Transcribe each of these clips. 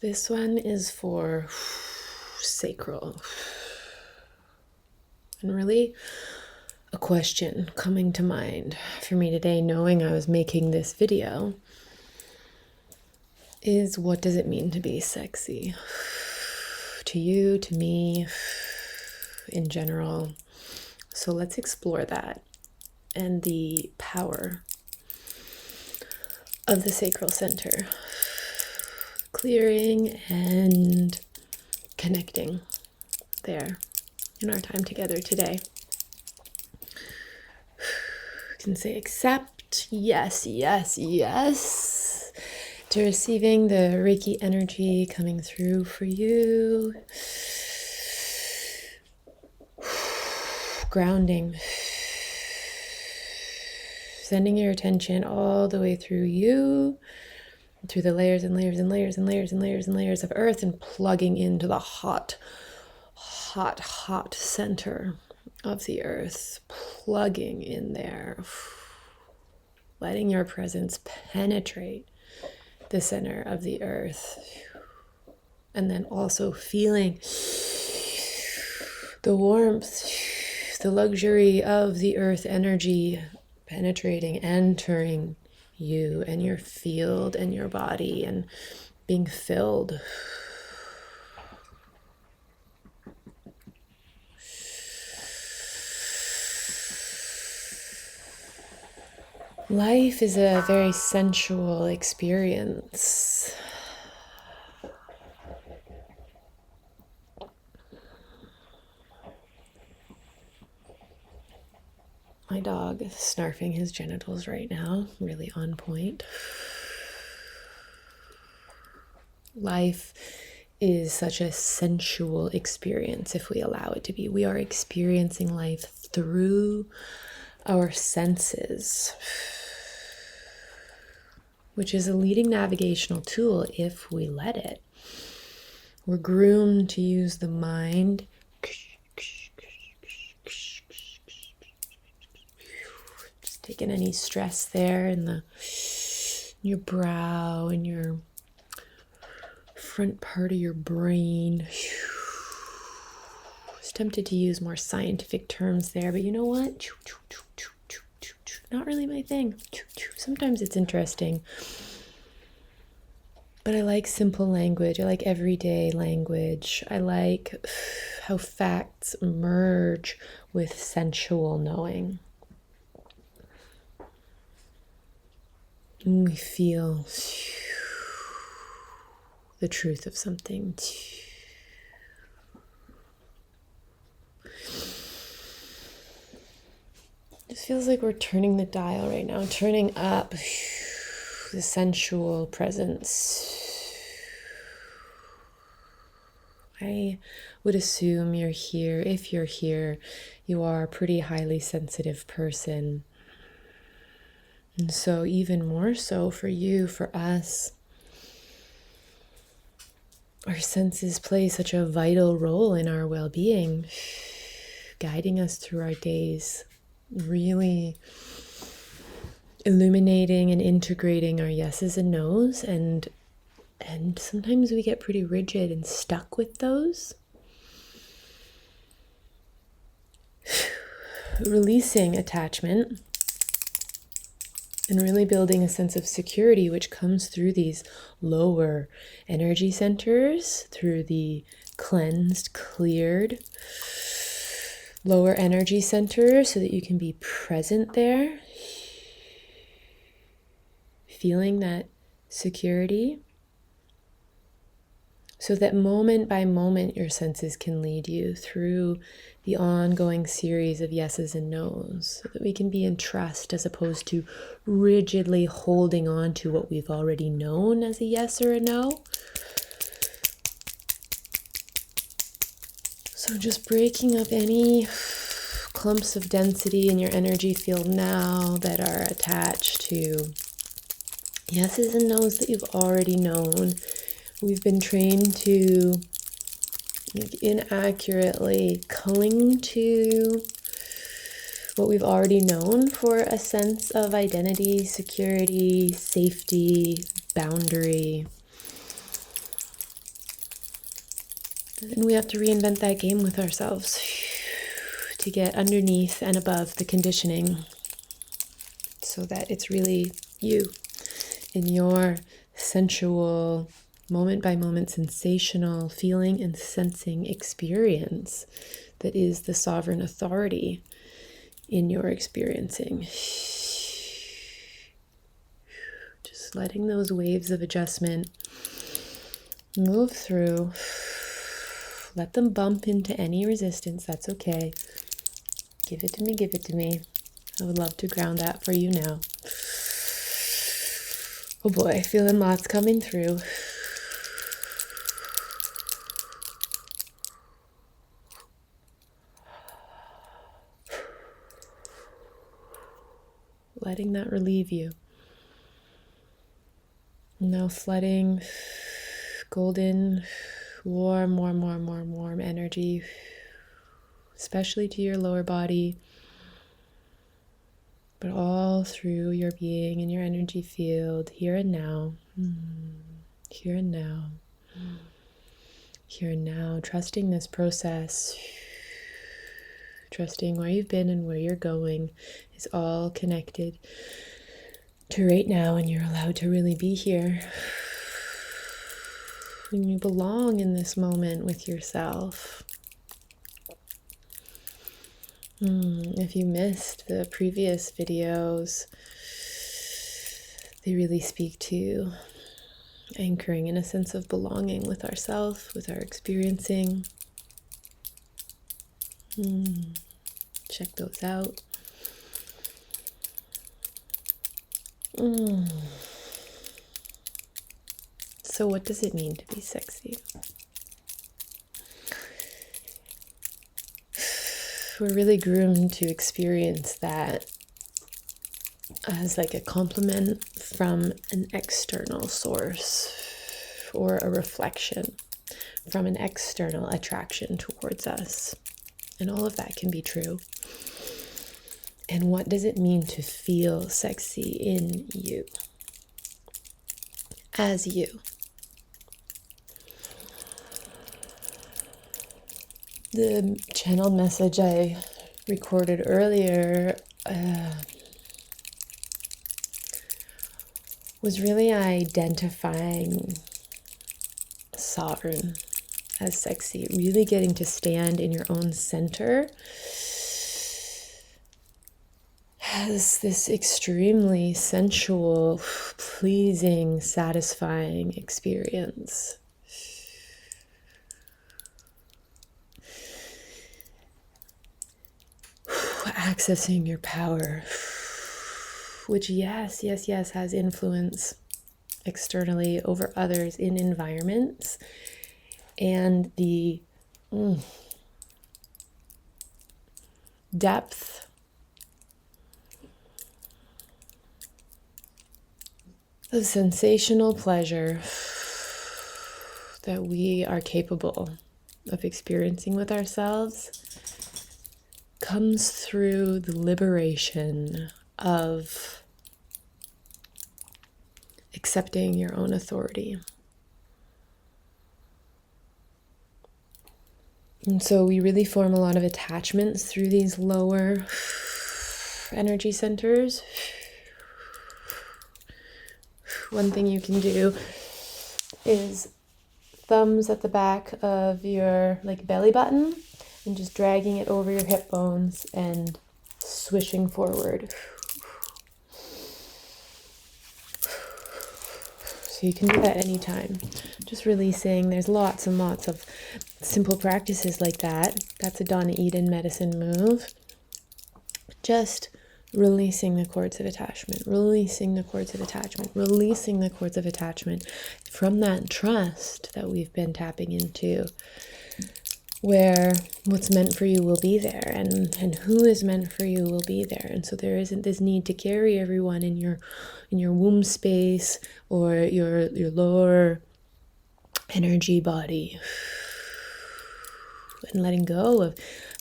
This one is for sacral. And really a question coming to mind for me today, knowing I was making this video, is what does it mean to be sexy? To you, to me, in general. So let's explore that and the power of the sacral center. Clearing and connecting there in our time together today. You can say accept, yes, yes, yes, to receiving the Reiki energy coming through for you. Grounding. Sending your attention all the way through you, through the layers and layers and layers and layers and layers and layers of earth, and plugging into the hot center of the earth, plugging in there, letting your presence penetrate the center of the earth, and then also feeling the warmth, the luxury of the earth energy penetrating, entering you and your field and your body and being filled. Life is a very sensual experience. My dog is snarfing his genitals right now, really on point. Life is such a sensual experience if we allow it to be. We are experiencing life through our senses, which is a leading navigational tool if we let it. We're groomed to use the mind. Just taking any stress there in your brow and your front part of your brain. I was tempted to use more scientific terms there, but you know what? Not really my thing. Sometimes it's interesting. But I like simple language. I like everyday language. I like how facts merge with sensual knowing. And we feel the truth of something. It feels like we're turning the dial right now, turning up the sensual presence. I would assume you're here. If you're here, you are a pretty highly sensitive person. And so even more so for you, for us, our senses play such a vital role in our well-being, guiding us through our days, really illuminating and integrating our yeses and nos, and sometimes we get pretty rigid and stuck with those. Releasing attachment and really building a sense of security, which comes through these lower energy centers, through the cleansed, cleared lower energy center, so that you can be present there, feeling that security, so that moment by moment your senses can lead you through the ongoing series of yeses and nos, so that we can be in trust as opposed to rigidly holding on to what we've already known as a yes or a no. So just breaking up any clumps of density in your energy field now that are attached to yeses and nos that you've already known. We've been trained to inaccurately cling to what we've already known for a sense of identity, security, safety, boundary. And we have to reinvent that game with ourselves to get underneath and above the conditioning so that it's really you in your sensual, moment by moment, sensational feeling and sensing experience that is the sovereign authority in your experiencing. Just letting those waves of adjustment move through. Let them bump into any resistance. That's okay. Give it to me, give it to me. I would love to ground that for you now. Oh boy, feeling lots coming through. Letting that relieve you. Now flooding golden, warm energy, especially to your lower body, but all through your being and your energy field, here and now, here and now, here and now, trusting this process, trusting where you've been and where you're going is all connected to right now, and you're allowed to really be here. And you belong in this moment with yourself. If you missed the previous videos, they really speak to anchoring in a sense of belonging with ourself, with our experiencing. Check those out. So what does it mean to be sexy? We're really groomed to experience that as like a compliment from an external source or a reflection from an external attraction towards us. And all of that can be true. And what does it mean to feel sexy in you? As you. The channeled message I recorded earlier was really identifying sovereign as sexy, really getting to stand in your own center as this extremely sensual, pleasing, satisfying experience. Accessing your power, which yes, has influence externally over others in environments, and the depth of sensational pleasure that we are capable of experiencing with ourselves comes through the liberation of accepting your own authority. And so we really form a lot of attachments through these lower energy centers. One thing you can do is thumbs at the back of your belly button and just dragging it over your hip bones and swishing forward. So you can do that anytime. Just releasing. There's lots and lots of simple practices like that. That's a Donna Eden medicine move. Just releasing the cords of attachment, releasing the cords of attachment, releasing the cords of attachment from that trust that we've been tapping into, where what's meant for you will be there, and who is meant for you will be there. And so there isn't this need to carry everyone in your womb space or your lower energy body, and letting go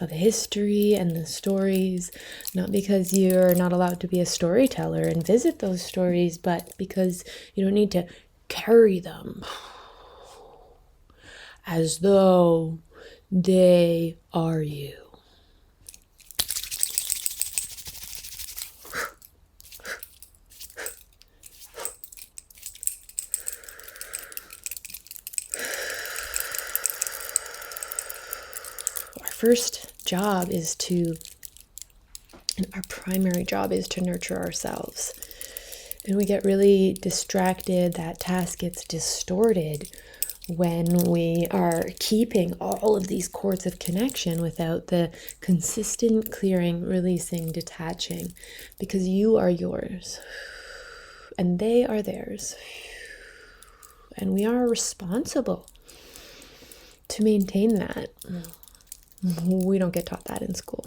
of history and the stories, not because you're not allowed to be a storyteller and visit those stories, but because you don't need to carry them. as though they are you. Our first job is and our primary job is to nurture ourselves. And we get really distracted. That task gets distorted when we are keeping all of these cords of connection without the consistent clearing, releasing, detaching, because you are yours and they are theirs. And we are responsible to maintain that. We don't get taught that in school.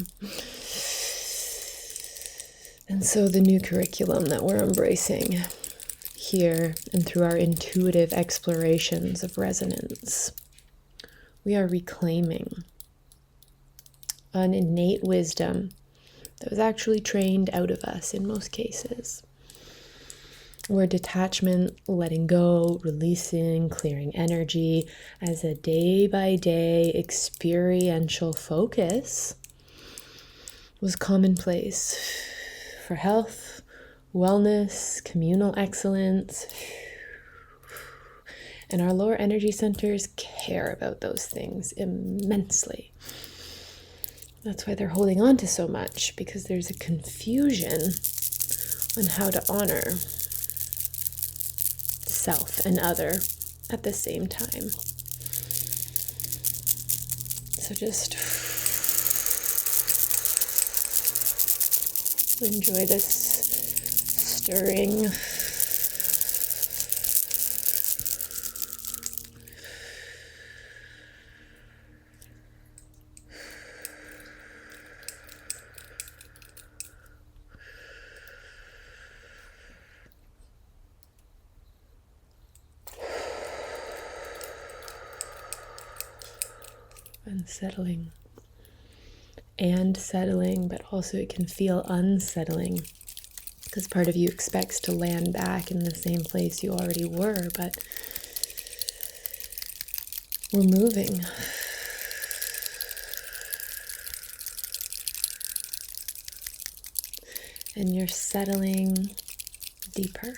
And so the new curriculum that we're embracing here and through our intuitive explorations of resonance, we are reclaiming an innate wisdom that was actually trained out of us in most cases, where detachment, letting go, releasing, clearing energy as a day-by-day experiential focus was commonplace for health, wellness, communal excellence. And our lower energy centers care about those things immensely. That's why they're holding on to so much, because there's a confusion on how to honor self and other at the same time. So just enjoy this stirring. Unsettling and settling, but also it can feel unsettling because part of you expects to land back in the same place you already were, but we're moving. And you're settling deeper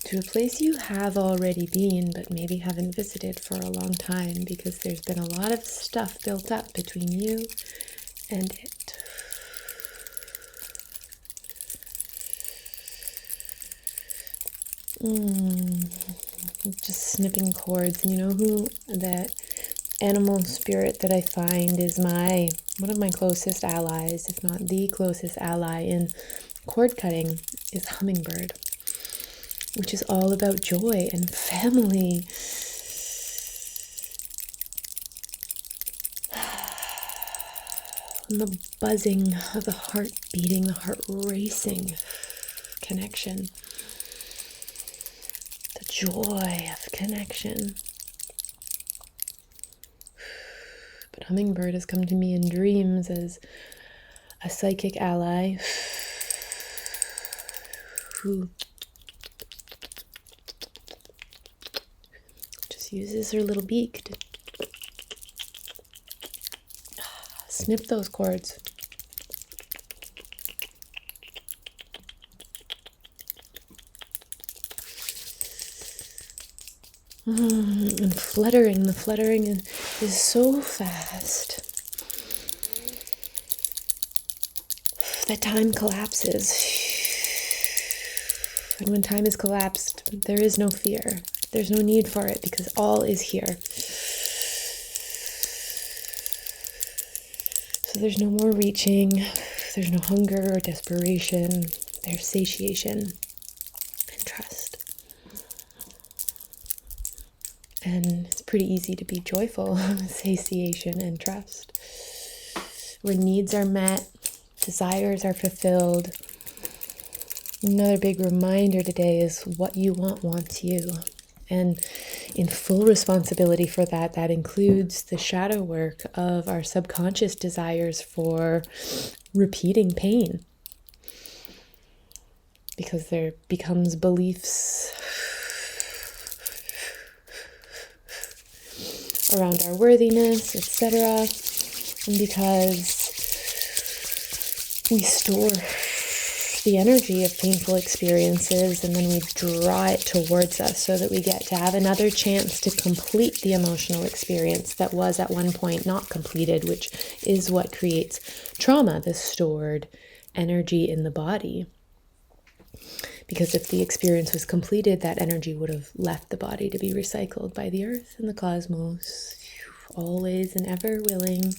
to a place you have already been, but maybe haven't visited for a long time because there's been a lot of stuff built up between you and it. Just snipping cords. And you know who that animal spirit that I find is one of my closest allies, if not the closest ally in cord cutting, is hummingbird, which is all about joy and family. And the buzzing of the heart beating, the heart racing connection. The joy of connection. But hummingbird has come to me in dreams as a psychic ally who just uses her little beak to snip those cords. And fluttering, the fluttering is so fast that time collapses. And when time is collapsed, there is no fear. There's no need for it because all is here. So there's no more reaching. There's no hunger or desperation. There's satiation and trust. And it's pretty easy to be joyful, satiation and trust. Where needs are met, desires are fulfilled. Another big reminder today is what you want wants you. And in full responsibility for that, that includes the shadow work of our subconscious desires for repeating pain. Because there becomes beliefs around our worthiness, etc. And because we store the energy of painful experiences and then we draw it towards us so that we get to have another chance to complete the emotional experience that was at one point not completed, which is what creates trauma, the stored energy in the body. Because if the experience was completed, that energy would have left the body to be recycled by the earth and the cosmos, always and ever willing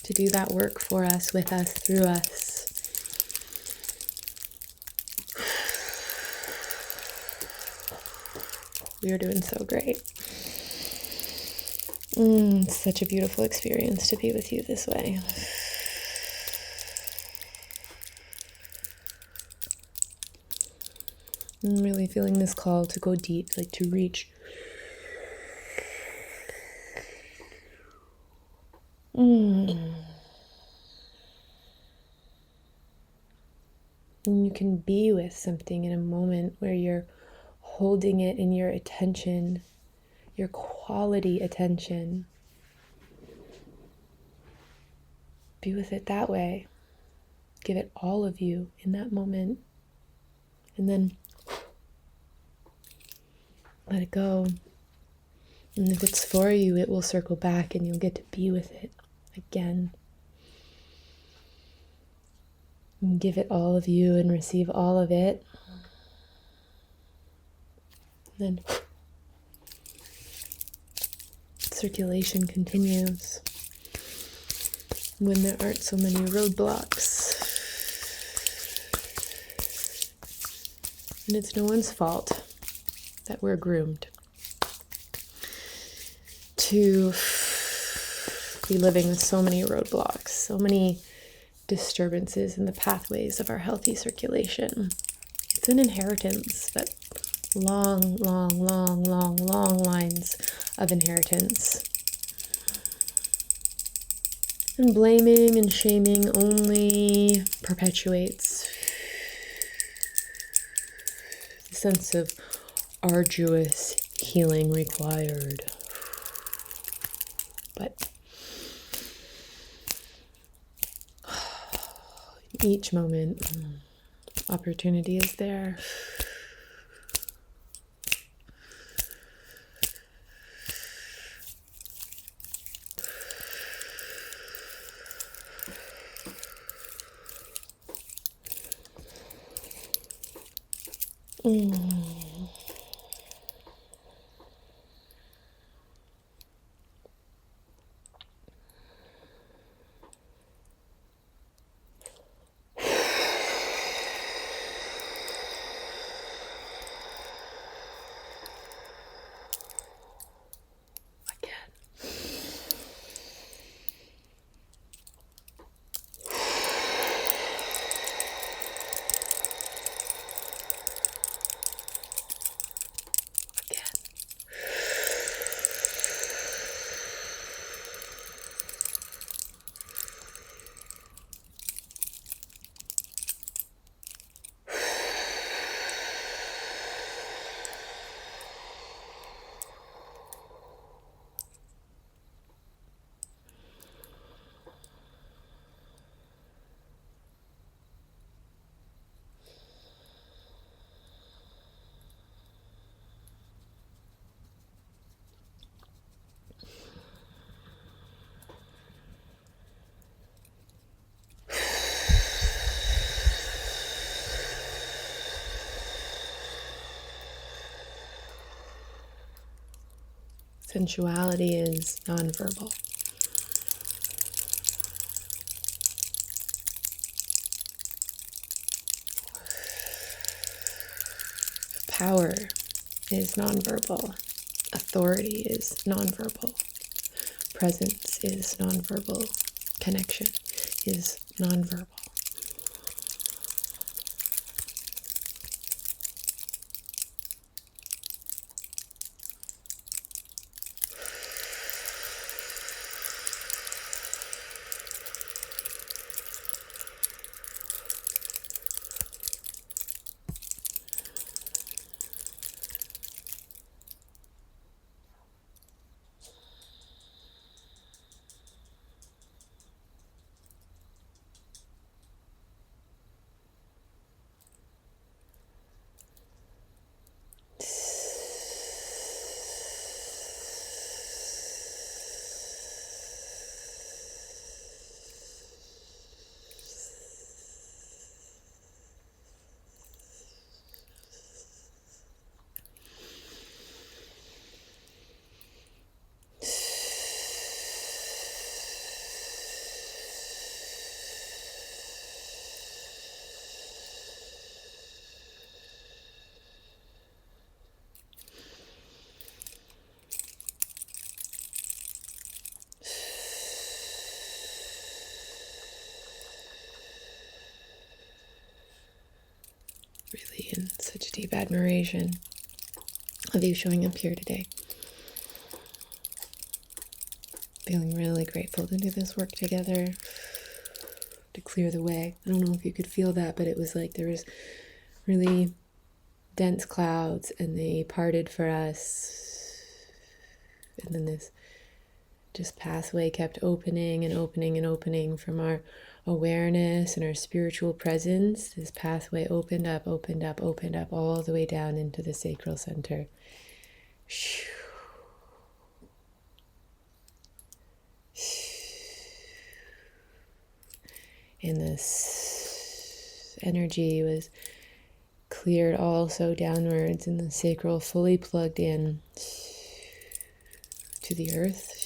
to do that work for us, with us, through us. We are doing so great. It's such a beautiful experience to be with you this way. I'm really feeling this call to go deep, like to reach. And you can be with something in a moment where you're holding it in your attention, your quality attention. Be with it that way. Give it all of you in that moment. And then let it go. And if it's for you, it will circle back and you'll get to be with it again. And give it all of you and receive all of it. And then circulation continues when there aren't so many roadblocks. And it's no one's fault that we're groomed to be living with so many roadblocks, so many disturbances in the pathways of our healthy circulation. It's an inheritance, but long lines of inheritance. And blaming and shaming only perpetuates the sense of arduous healing required. But each moment, opportunity is there. Sensuality is nonverbal. Power is nonverbal. Authority is nonverbal. Presence is nonverbal. Connection is nonverbal. Such deep admiration of you showing up here today. Feeling really grateful to do this work together, to clear the way. I don't know if you could feel that, but it was like there was really dense clouds and they parted for us. And then this just pathway kept opening and opening and opening from our awareness and our spiritual presence. This pathway opened up, opened up, opened up all the way down into the sacral center. And this energy was cleared also downwards, and the sacral fully plugged in to the earth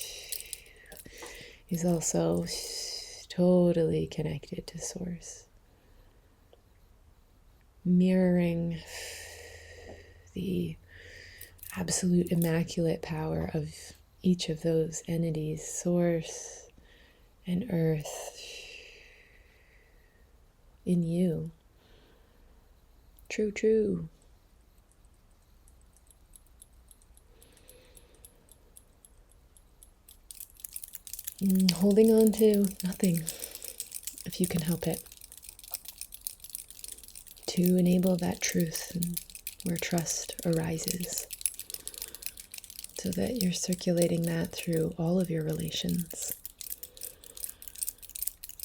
is also totally connected to source, mirroring the absolute immaculate power of each of those entities, source and earth, in you. True, true. Holding on to nothing, if you can help it, to enable that truth and where trust arises, so that you're circulating that through all of your relations.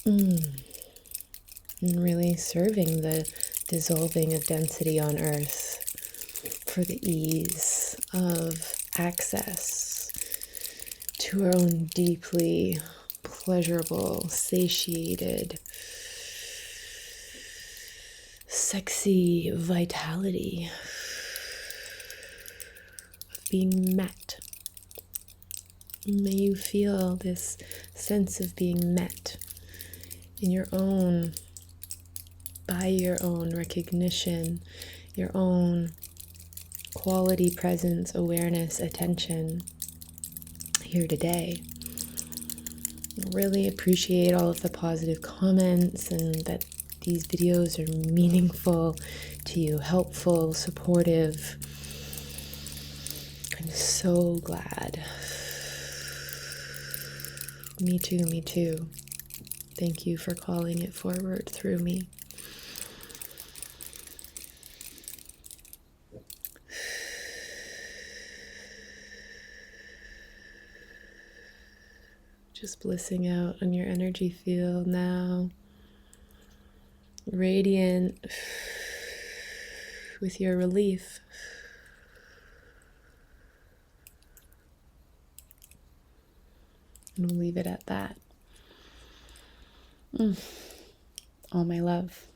And really serving the dissolving of density on earth for the ease of access to our own deeply pleasurable, satiated, sexy vitality of being met. May you feel this sense of being met in your own, by your own recognition, your own quality, presence, awareness, attention here today. Really appreciate all of the positive comments and that these videos are meaningful to you, helpful, supportive. I'm so glad. Me too, me too. Thank you for calling it forward through me. Just blissing out on your energy field now. Radiant with your relief. And we'll leave it at that. All my love.